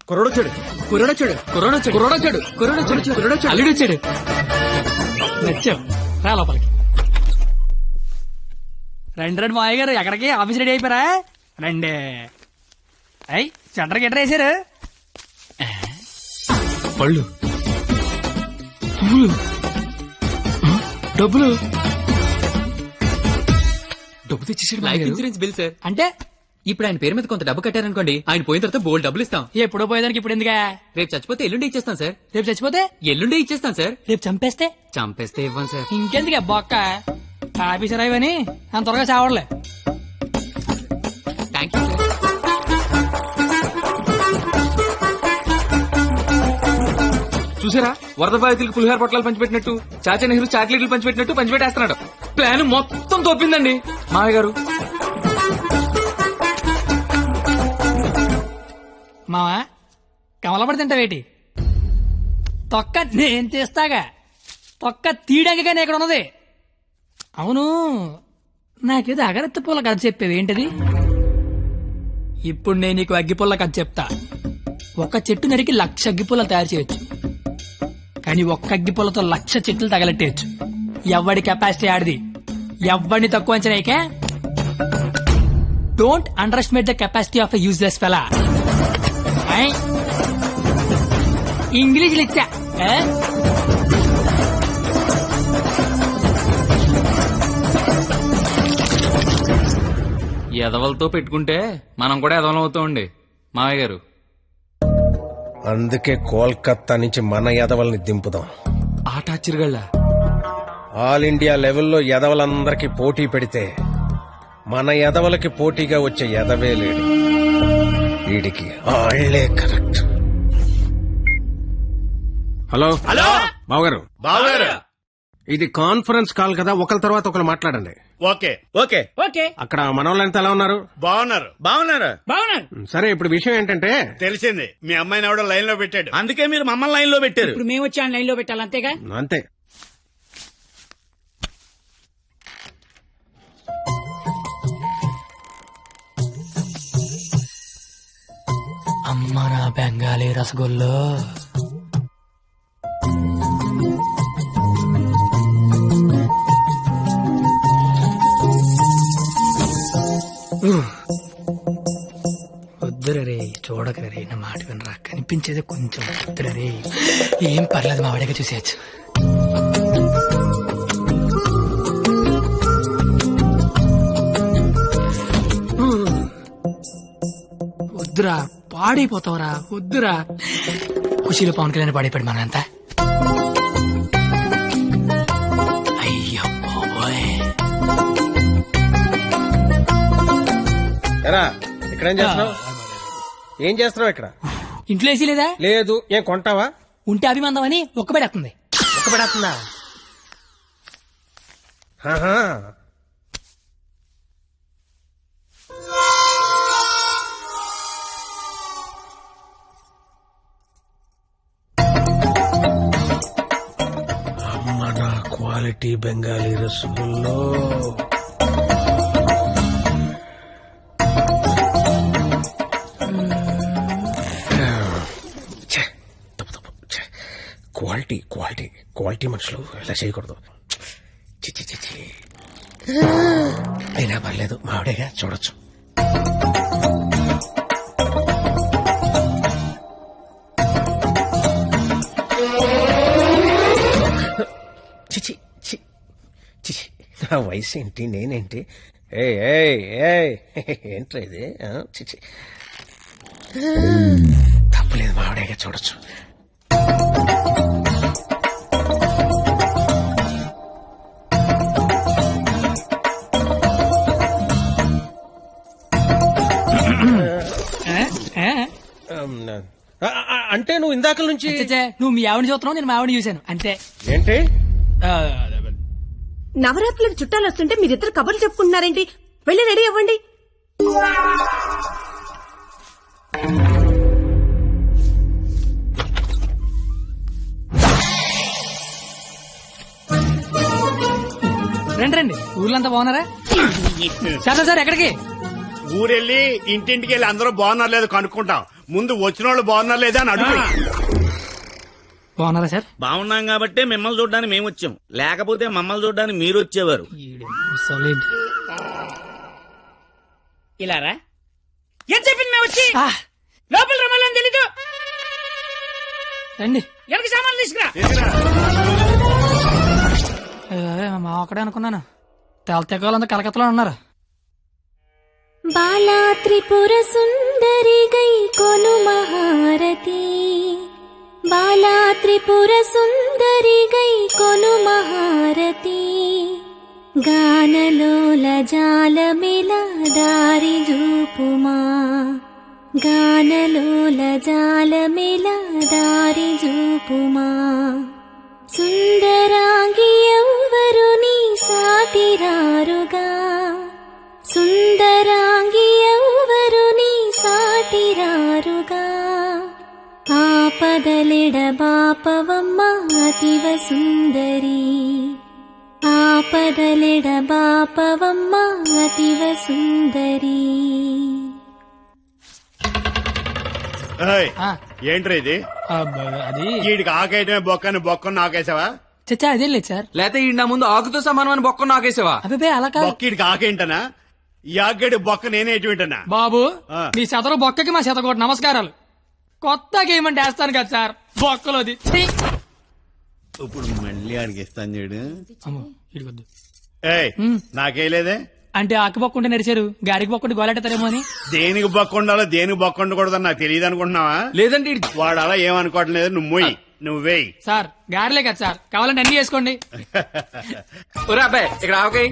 కుర్రోడొచ్చాడు కుర్రోడొచ్చాడు కుర్రోడొచ్చాడు కుర్రోడొచ్చాడు కుర్రోడొచ్చాడు కుర్రోడొచ్చాడు అల్లుడొచ్చాడు. నచ్చావు, రా లోపలికి. రండి రండి మావయ్య గారు, ఎక్కడికి? ఆఫీస్ రెడీ అయిపోయారా? రండి. అయ్యి సెంటర్ గిట్టర్ వేసారు. పళ్ళు, పువ్వులు, డబ్బులు. డబ్బు తెచ్చేసాడు. Life insurance bill sir. అంటే ఇప్పుడు ఆయన పేరు మీద కొంత డబ్బు కట్టారనుకోండి, ఆయన పోయిన తర్వాత బోల్డ్ డబ్బులు ఇస్తాం. ఎప్పుడో పోయేదానికి ఇప్పుడు ఎందుకా? రేపు చచ్చిపోతే ఎల్లుండి ఇచ్చేస్తాం సార్. రేపు చచ్చిపోతే ఎల్లుండి ఇచ్చేస్తాం సార్. రేపు చంపేస్తే చంపేస్తే ఇవ్వం సార్. ఇంకెందుకే బొక్క? ఆఫీసర్ అయ్యని అంత త్వరగా చావడలే. Thank you sir. చూసారా, వరద బాధితులకు పులిహార పొట్లాలు పంచిపెట్టినట్టు చాచా నెహ్రూ చాక్లెట్లు పంచిపెట్టినట్టు పంచిపెట్టేస్తున్నాడు. ప్లాన్ మొత్తం తోపిందండి మామయ్య గారు. మావా కమలపడి తింటావేటి? తొక్క నేను తీస్తాగా, తొక్క తీయడానికే ఇక్కడ ఉన్నది. అవును, నాకేదో అగరత్తి పూల కథ చెప్పేవి ఏంటది? ఇప్పుడు నేను నీకు అగ్గిపుల్ల కథ చెప్తా. ఒక చెట్టు నరికి 1,00,000 అగ్గిపుల్లలు తయారు చేయొచ్చు, కానీ ఒక్క అగ్గిపుల్లతో 1,00,000 చెట్లు తగలెట్టేయచ్చు. ఎవడి కెపాసిటీ ఆడిది. ఎవడిని తక్కువ అంచనాయికే. Don't underestimate the capacity of a useless fella. ఇంగ్లీష్లు ఇచ్చా. ఎదవలతో పెట్టుకుంటే మనం కూడా ఎదవలం అవుతామండి మామయ్య గారు. అందుకే కోల్కత్తా నుంచి మన ఎదవల్ని దింపుదాం. ఆట చిరుగళ్ళ ఆల్ ఇండియా లెవెల్లో ఎదవలందరికీ పోటీ పెడితే మన ఎదవలకి పోటీగా వచ్చే ఎదవే లేడు. వీడికి ఆళ్లే కరెక్ట్. హలో హలో బావగారు, ఇది కాన్ఫరెన్స్ కాల్ కదా, ఒకరి తర్వాత ఒకరు మాట్లాడండి. Okay okay okay. అక్కడ మనోళ్ళంతా ఎలా ఉన్నారు? బాగున్నారు బాగున్నారు బాగున్నాను. సరే, ఇప్పుడు విషయం ఏంటంటే తెలిసింది. మీ అమ్మాయిని ఎవడో లైన్ లో పెట్టాడు, అందుకే మీరు మమ్మల్ని లైన్ లో పెట్టారు. ఇప్పుడు మేము వచ్చి లైన్ లో పెట్టాలి, అంతేగా? అంతే. అమ్మ నా బెంగాలీ రసగుల్లో. వద్దురే, చూడకరే, నా మాట వినరా. కనిపించేది కొంచెం వద్దురే. ఏం పర్లేదు, మా వాడిగా చూసేయచ్చు. వద్దురా, పాడైపోతావురా. వద్దురా. ఖుషీలో పవన్ కళ్యాణ్ పాడైపోయాడు మనంతా. అయ్యో బాబోయ్. ఎరా, ఇక్కడేం చేస్తున్నావు? ఏం చేస్తున్నావు ఇక్కడ? ఇంట్లో వేసి లేదా? లేదు. ఏం కొంటావా? ఉంటే అభిమందం అని ఒక్కబెడేస్తుంది. ఒక్కబెడేస్తుందా? అమ్మ నా క్వాలిటీ బెంగాలీ రసగుల్లో. క్వాలిటీ క్వాలిటీ క్వాలిటీ మనుషులు ఇలా చేయకూడదు. చిచ్చి చిచ్చి. అయినా పర్లేదు, మావిడేగా, చూడొచ్చు. చిచి చిచి, నా వయసు ఏంటి, నేనేంటి? ఏంట్రా ఇది? చిచి, తప్పలేదు, మావిడేగా, చూడొచ్చు. అంటే నువ్వు ఇందాక నుంచి నువ్వు మీ ఆవిడ చూస్తున్నావు, నేను మా ఆవిడ చూశాను అంతే. ఏంటి? నవరాత్రులకు చుట్టాలు వస్తుంటే మీరిద్దరు కబుర్లు చెప్పుకుంటున్నారేంటి? వెళ్ళి రెడీ అవ్వండి. రండి రండి, ఊర్లంతా బాగున్నారా? సార్ సార్ ఎక్కడికి? ఊరెళ్ళి ఇంటింటికి వెళ్ళి అందరూ బాగున్నారు లేదు కనుక్కుంటాం. ముందు వచ్చిన వాళ్ళు బాగున్నారు లేదా అని అడుగు. బాగున్నారా సార్? బాగున్నాం కాబట్టి మిమ్మల్ని చూడడానికి మేము వచ్చాం, లేకపోతే మమ్మల్ని చూడడానికి మీరు వచ్చేవారు. సాలిడ్. ఇలారా ఏం చెప్పింది మేము వచ్చి లోపల రమ్మని తెలీదు. రండి. ఎవరికి సామాన్లు తీసుకురా. మా ఒక్కడే అనుకున్నాను. తెగలంతా కలకత్తలో ఉన్నారు. బాలా త్రిపుర సుందరి గై కొను మహారతి, బాలా త్రిపుర సుందరి గై కొను మహారతి, గానలోల జాలమిల దారి జూపుమా, గానలోల జాలమిల దారి జూపుమా, సుందరాంగి ఎవ్వరు నీ సాటిరారుగా, సుందరాంగి ఎవ్వరు నీ సాటిరారుగా, ఆపదలెడ బాపవమ్మ అతివ సుందరి, ఆపదలెడ బాపవమ్మ అతివ సుందరి. ఏంట్రా ఇది? అది వీడికి ఆకేయటమే బొక్కని బొక్కను నాకేసావా? చచ్చా అదేం లేదు సార్. లేకపోతే ఈ నా ముందు ఆకుతో సమానమని బొక్క నాకేసావా? అభిపే అలా కాదు బొక్క వీడికి ఆకేంటనా? ఈ ఆకేడు బొక్క నేనే ఎటువంటనా? బాబు. మీ శతరు బొక్కకి మా శతకోటి నమస్కారాలు. కొత్త గేమ్ అంటే వేస్తాను కదా సార్ బొక్కలోది. ఇప్పుడు మళ్ళీ ఆడికి ఇస్తాను చూడు. ఇడికొద్దు. ఏయ్ నాకేలేదే అంటే ఆకు బొక్క ఉంటే నడిచారు, గారికి బొక్క ఉంటే గోలెట్టారేమో అని. దేనికి బొక్క ఉండాలో దేనికి బొక్క ఉండకూడదని నాకు తెలియదు అనుకుంటున్నావా? లేదండి వాడు అలా ఏమనుకోవట్లేదు. నువ్వు మొయ్యి, నువ్వేయి. సార్ గారిలే కదా సార్, కావాలంటే అన్ని చేసుకోండి. ఒరే అబ్బాయి ఇక్కడ ఆవకాయ.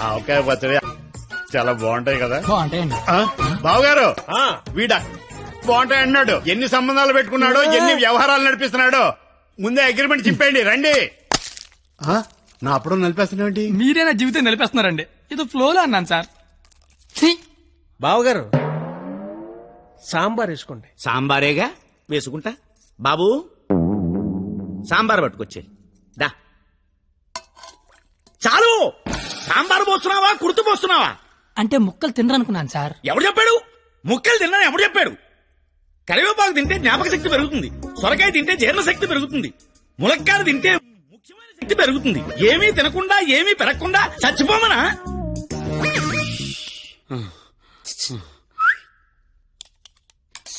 ఆవకాయ పచ్చడి చాలా బాగుంటాయి కదా. బాగుంటాయండి. బావగారు వీడ బాగుంటాయి అన్నాడు. ఎన్ని సంబంధాలు పెట్టుకున్నాడో, ఎన్ని వ్యవహారాలు నడిపిస్తున్నాడో. ముందే అగ్రిమెంట్ చెప్పండి. రండి. నా అప్పుడు నడిపేస్తున్నాండి. మీరే నా జీవితం నిలిపేస్తున్నారండి. ఇది ఫ్లోలో అన్నాను సార్. బావగారు సాంబార్ వేసుకోండి. సాంబారేగా వేసుకుంటా. బాబు సాంబార్ పట్టుకొచ్చే దా. చాలు. సాంబార్ పోస్తున్నావా కుర్తు పోస్తున్నావా? అంటే ముక్కలు తినరనుకున్నాను సార్. ఎవడు చెప్పాడు? ముక్కలు తిన్నా ఎవడు చెప్పాడు? కరివేపాకు తింటే జ్ఞాపక శక్తి పెరుగుతుంది, సొరకాయ తింటే జీర్ణ శక్తి పెరుగుతుంది, ములక్కాయ తింటే ముఖ్యమైన శక్తి పెరుగుతుంది. ఏమీ తినకుండా ఏమీ పెరగకుండా చచ్చిపోమనా?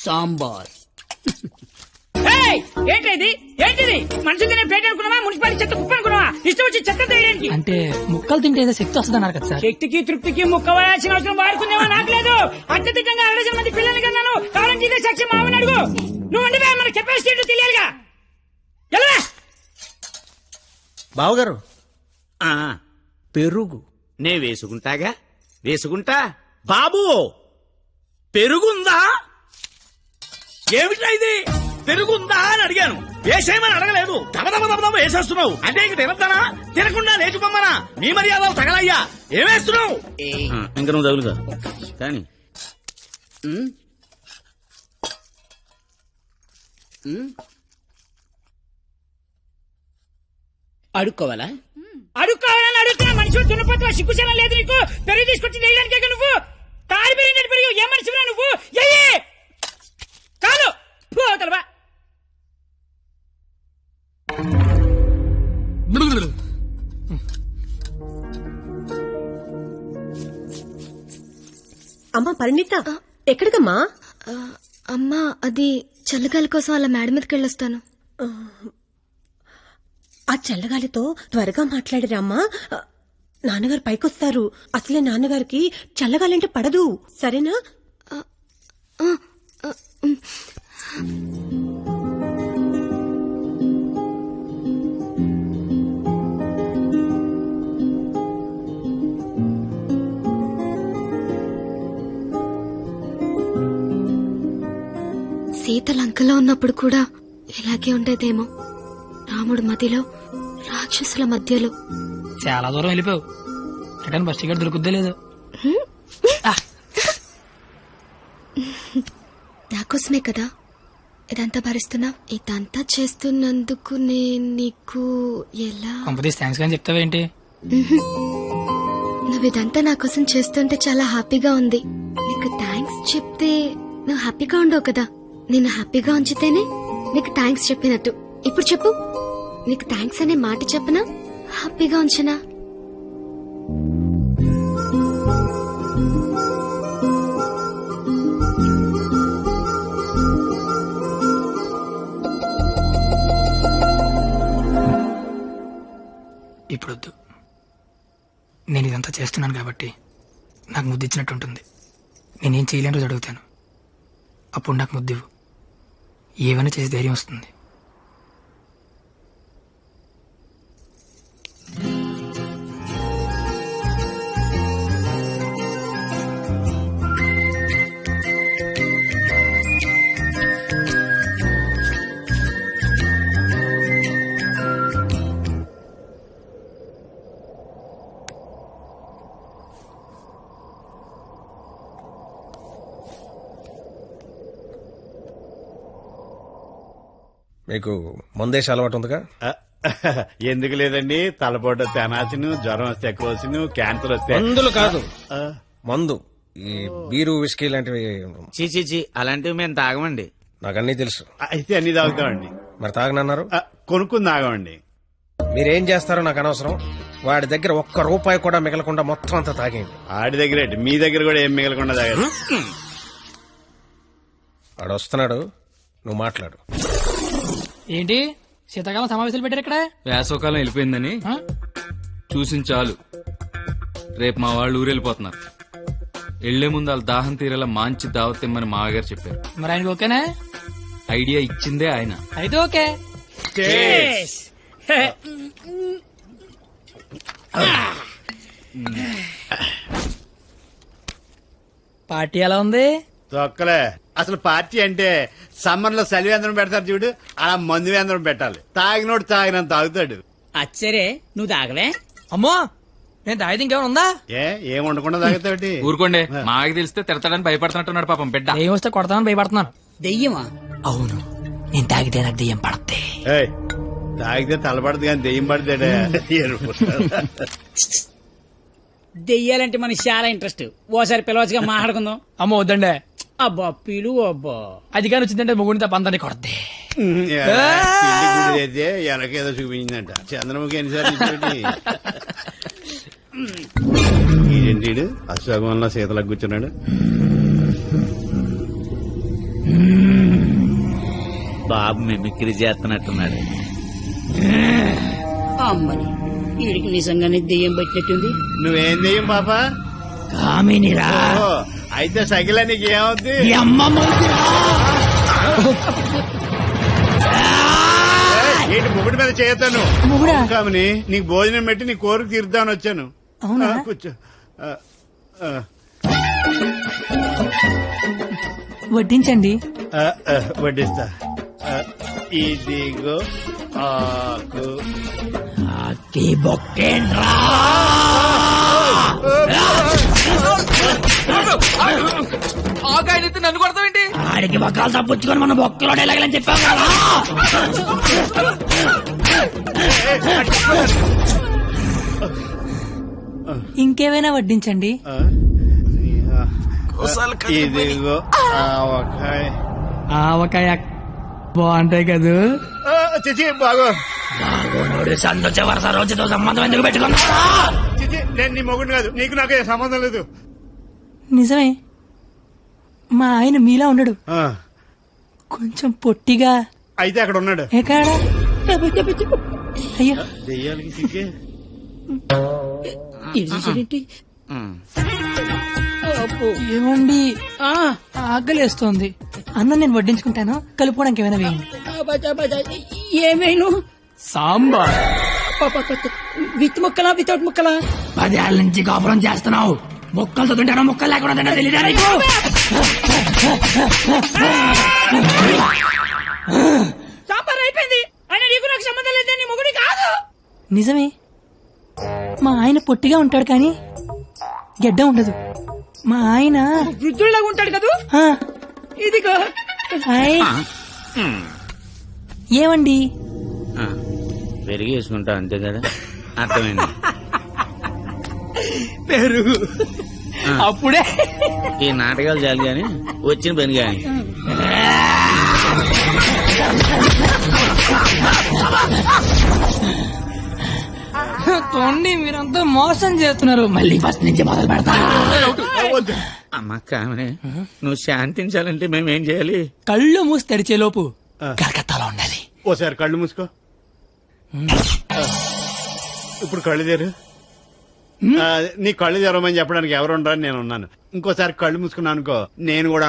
సాంబార్. ఏంటిది ఏంటిది? మనుషులు తినే ప్లేట్ అనుకున్నావా? మున్సిపాలిటీ చెత్త కుప్ప అనుకున్నావా? ఇష్టం వచ్చి చెత్త తీయడానికి. అంటే ముక్కలు తింటే ఏదో శక్తి వస్తుంది అన్నారు కదా సార్. శక్తికి తృప్తికి ముక్క వేయాల్సిన అవసరం వాడుకుందేమో నాకు లేదు. అత్యధికంగా 60 మంది పిల్లల్ని కన్నాను. కావాలంటే ఇదే సాక్షి మామని అడుగు. నువ్వు అంటే మన కెపాసిటీ తెలియాలిగా. ఎలా బావగారు పెరుగు నే వేసుకుంటాగా వేసుకుంటా. బాబు పెరుగుందా? ఏమిటా ఇది? పెరుగుందా అని అడిగాను, వేసేయమని అడగలేదు. దబదబ వేసేస్తున్నావు. అంటే ఇంక తినద్దానా? తినకుండా లేచిపోమ్మనా? నీ మర్యాదలు తగలయ్యా. ఏమేస్తున్నావు? ఇంక నువ్వు తగులుగా కానీ అడుక్కోవాలా? అడుక్కోవాలని అడుగుతున్నా. మనిషి దున్నపోతున్నా, సిగ్గుచనం లేదు నీకు. పెరుగు తీసుకొచ్చి వేయడానికే నువ్వు తాడి పెరిగినట్టు పెరుగు. ఏ మనిషిరా నువ్వు? చాలు పోతలవా. అమ్మా పరిణిత ఎక్కడికమ్మా? అమ్మా అది చల్లగాలి కోసం అలా మేడ మీదకి వెళ్ళొస్తాను. ఆ చల్లగాలితో త్వరగా మాట్లాడిరామ్మా. నాన్నగారు పైకొస్తారు. అసలే నాన్నగారికి చల్లగాలంటే పడదు. సరేనా? సీత లంకలో ఉన్నప్పుడు కూడా ఇలాగే ఉండేదేమో. రాముడు మదిలో, రాక్షసుల మధ్యలో. చాలా దూరం వెళ్ళిపోయావు. రిటర్న్ బస్ టికెట్ దొరుకుద్దే లేదు. నాకోసమే కదా ఇదంతా భరిస్తున్నా. ఇదంతా చేస్తున్నందుకు నేను నీకు ఎలా కంపెనీస్ థ్యాంక్స్ కానీ చెప్తావేంటి? నువ్వు ఇదంతా నా కోసం చేస్తుంటే చాలా హ్యాపీగా ఉంది. నీకు థ్యాంక్స్ చెప్తే నువ్వు హ్యాపీగా ఉండవు కదా. నేను హ్యాపీగా ఉంచితేనే నీకు థ్యాంక్స్ చెప్పినట్టు. ఇప్పుడు చెప్పు, నీకు థ్యాంక్స్ అనే మాట చెప్పనా, హ్యాపీగా ఉంచనా? ఇప్పుడొద్దు. నేను ఇదంతా చేస్తున్నాను కాబట్టి నాకు ముద్దు ఇచ్చినట్టు ఉంటుంది. నేనేం చేయలేని రోజు అడుగుతాను, అప్పుడు నాకు ముద్దివ్వు. ఏమైనా చేసి ధైర్యం వస్తుంది. మీకు మందేసి అలవాటు ఉందిగా? ఎందుకు లేదండి, తలపోట తెనాసిను, జ్వరం వస్తే ఎక్కువసిను, క్యాన్సర్ వస్తే మందులు కాదు, మందు. ఈ బీరు విస్కీ లాంటివి చీచీ అలాంటివి మేము తాగమండి. నాకు అన్నీ తెలుసు. అయితే అన్ని తాగుతామండి. మరి తాగనన్నారు? కొనుక్కుని తాగమండి. మీరేం చేస్తారో నాకు అనవసరం. వాడి దగ్గర ఒక్క రూపాయి కూడా మిగలకుండా మొత్తం అంతా తాగేయండి. ఆడి దగ్గర మీ దగ్గర కూడా ఏం మిగలకుండా తాగారు. వాడు వస్తున్నాడు, నువ్వు మాట్లాడు. ఏంటి శీతాకాలం సమావేశాలు పెట్టారు ఇక్కడ? వేసవకాలం వెళ్ళిపోయిందని చూసిన చాలు. రేపు మా వాళ్ళు ఊరెళ్ళిపోతున్నారు. వెళ్లే ముందు వాళ్ళ దాహం తీరేలా మంచి దావత్ ఇమ్మని మామగారు చెప్పారు. మరి ఆయనకి ఓకేనా? ఐడియా ఇచ్చిందే ఆయన. అయితే ఓకే. పార్టీ ఎలా ఉంది? తొక్కలే. అసలు పార్టీ అంటే సమ్మర్ లో సలివేంద్రం పెడతారు చూడు, అలా మందు వేంద్రం పెట్టాలి. తాగినోడు తాగినంత తాగుతాడు. అచ్చరే నువ్వు తాగవే? అమ్మో, నేను తాగితే ఇంకేమైనా ఉందా? ఏం ఉండకుండా తాగుతాడు. ఊరుకోండి, మాకు తెలిస్తే తిడతాడని భయపడుతున్నట్టున్నాడు పాపం బిడ్డ. దెయ్యం వస్తే కొడతామని భయపడుతున్నాను. దెయ్యమా? అవును, నేను తాగితే నాకు దెయ్యం పడద్ది. తాగితే తలపడదు కానీ దెయ్యం పడతాడే. దెయ్యాలంటే మనకి చాలా ఇంట్రెస్ట్. ఓసారి పిలవచ్చుగా మాట్లాడుకుందాం. అమ్మో వద్దండే. అబ్బా పిలు. అబ్బా అది కానీ వచ్చిందంటే ముగ్గురితో పంతాన్ని కొడద్ది. అయితే ఎనకేదో చూపించిందంట. చంద్రముఖి ఎన్నిసార్లు ఏంటి అశోకంలో శీతలకు కూర్చున్నాడు. బాబు మిమిక్రీ చేస్తున్నట్టున్నాడు. అమ్మని వీడికి నిజంగానే దెయ్యం పట్టినట్టుంది. నువ్వేం దెయ్యం పాప? కామినిరా. అయితే సగిల నీకు ఏమవుద్ది? ఏంటి ముగుడి మీద చేయతాను కామని? నీకు భోజనం పెట్టి నీ కోరిక తీర్దామని వచ్చాను. కూర్చో. వడ్డించండి. వడ్డిస్తా. ఇదిగో ఆకు. ఆకాయనైతే నన్ను కొడతావేంటి? ఆడికి బొక్కలు తప్పించుకొని మన బొక్కలో ఎలాగలని చెప్పాం కదా. ఇంకేమైనా వడ్డించండి. ఇదిగో ఆవకాయ. ఆవకాయ బాగుంటాయి కదా. చిచి బాగో. సంతోష వరుస రోజుతో సంబంధం ఎందుకు పెట్టుకున్నా? చిచి నేను నీ మొగుడు కాదు, నీకు నాకు ఏ సంబంధం లేదు. నిజమే, మా ఆయన మీలా ఉండడు, కొంచెం పొట్టిగా. అయితే అక్కడ ఉన్నాడు. ఎక్కడ? అయ్యో దెయ్యాలకి సిగ్గే. ఏమండి, ఆకలేస్తోంది. అన్నం నేను వడ్డించుకుంటాను, కలుపుకోవడానికి ఏమైనా వేయండి. ఏమైనా సాంబార్ విత్ ముక్కలా వితౌట్ ముక్కలా? 10 ఏళ్ల నుంచి కాపురం చేస్తున్నావు, ముక్కలతో తింటానో ముక్కలు లేకుండా తింటా తెలియదా నీకు? సాంబార్ అయిపోయింది. ఆయన నీకు నాకు సంబంధం లేదు, నీ మొగుడి కాదు. నిజమే, మా ఆయన పొట్టిగా ఉంటాడు కానీ గెడ్డ ఉండదు. మా ఆయన వృద్ధుల్లాగా ఉంటాడు కదా. ఇదిగో ఏమండి, పెరిగి వేసుకుంటా అంతే కదా. అర్థమైంది. పెరుగు. అప్పుడే ఈ నాటకాలు చాలు గాని వచ్చిన పని గాని. తోండి మీరంతా మోసం చేస్తున్నారు. మళ్ళీ ఫస్ట్ నుంచి మొదలు పెడతా. అమ్మ కామనే, నువ్వు శాంతించాలంటే మేమేం చేయాలి? కళ్ళు మూసి తెరిచే లోపు కలకత్తాలో ఉండాలి. ఓసారి కళ్ళు మూసుకో. ఇప్పుడు కళ్ళు తెరు. నీ కళ్ళు తెరవమని చెప్పడానికి ఎవరు ఉండరని నేను ఉన్నాను. ఇంకోసారి కళ్ళు మూసుకున్నాను అనుకో, నేను కూడా